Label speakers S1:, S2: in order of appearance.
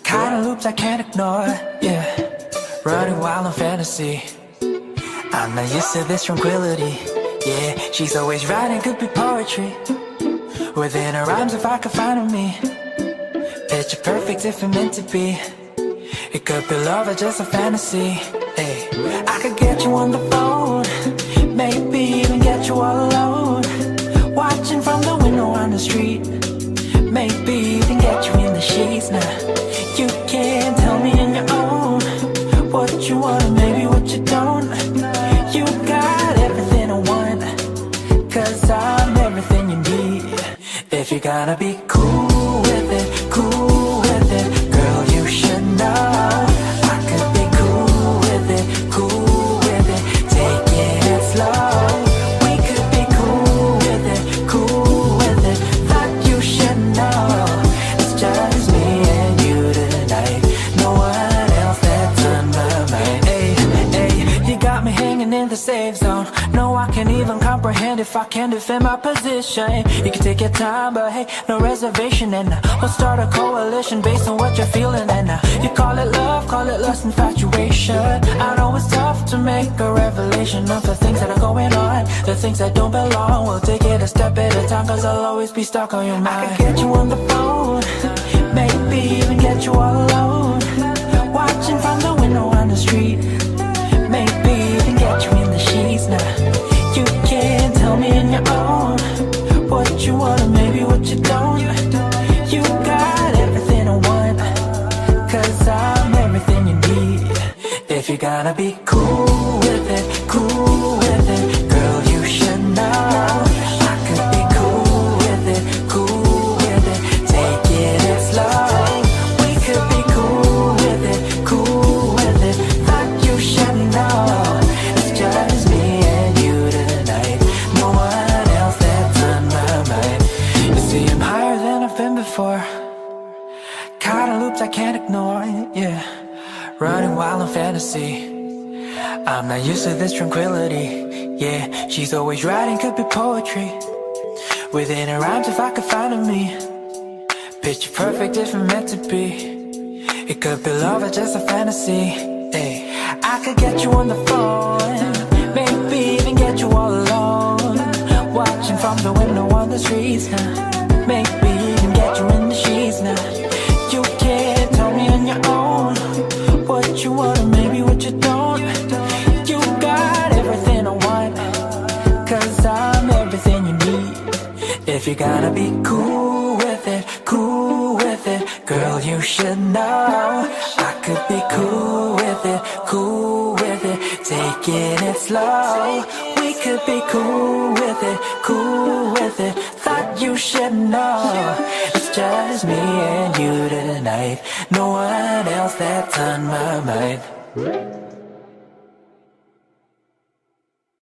S1: Caught in loops I can't ignore, yeah. Running wild on fantasy. I'm not used to this tranquility, yeah. She's always writing, could be poetry. Within her rhymes if I could find me. Picture perfect if it meant to be. It could be love or just a fantasy, hey. I could get you on the phone, maybe even get you all alone. Watching from the window on the street, maybe even get you in the sheets now. You can tell me on your own what you want and maybe what you don't. You got everything I want, cause I'm everything you need. If you're gonna be cool with it, cool with it, girl, you should know I could be cool with it, cool with it, taking it slow. We could be cool with it, cool with it, thought you should know. It's just me and you tonight, no one else that's on my mind. Hey, hey, you got me hanging in the safe zone. No, I can't even comprehend if I can defend my position. You can take your time, but hey, no reservation. And we'll start a coalition based on what you're feeling. And you call it love, call it lust, infatuation. I know it's tough to make a revelation of the things that are going on, the things that don't belong. We'll take it a step at a time, cause I'll always be stuck on your mind. I could get you on the phone, maybe even get you all alone. Watching from the window on the street, maybe even get you in the sheets now. You can tell me on your own what you want and maybe what you don't. You got everything I want, cause I'm everything you need. If you're gonna be cool with it, cool with it, girl, you should know I could be cool with it, cool with it, taking it slow. We could be cool with it, cool with it, thought you should know. It's just me and you tonight, no one else that's on my mind. You see, I'm higher than I've been before, caught in loops I can't ignore, yeah. Running wild on fantasy. I'm not used to this tranquility, yeah. She's always writing, could be poetry. Within her rhymes if I could find me. Picture perfect if it meant to be. It could be love or just a fantasy, hey. I could get you on the phone, maybe even get you all alone. Watching from the window on the streets now, maybe even get you in the sheets now. You can't tell me on your own what you want and maybe what you don't. You got everything I want, cause I'm everything you need. If you're gonna be cool with it, cool with it, girl, you should know I could be cool with it, cool with it, taking it slow. We could be cool with it, cool with it, thought you should know. It's just me and you tonight, no one else that's on my mind.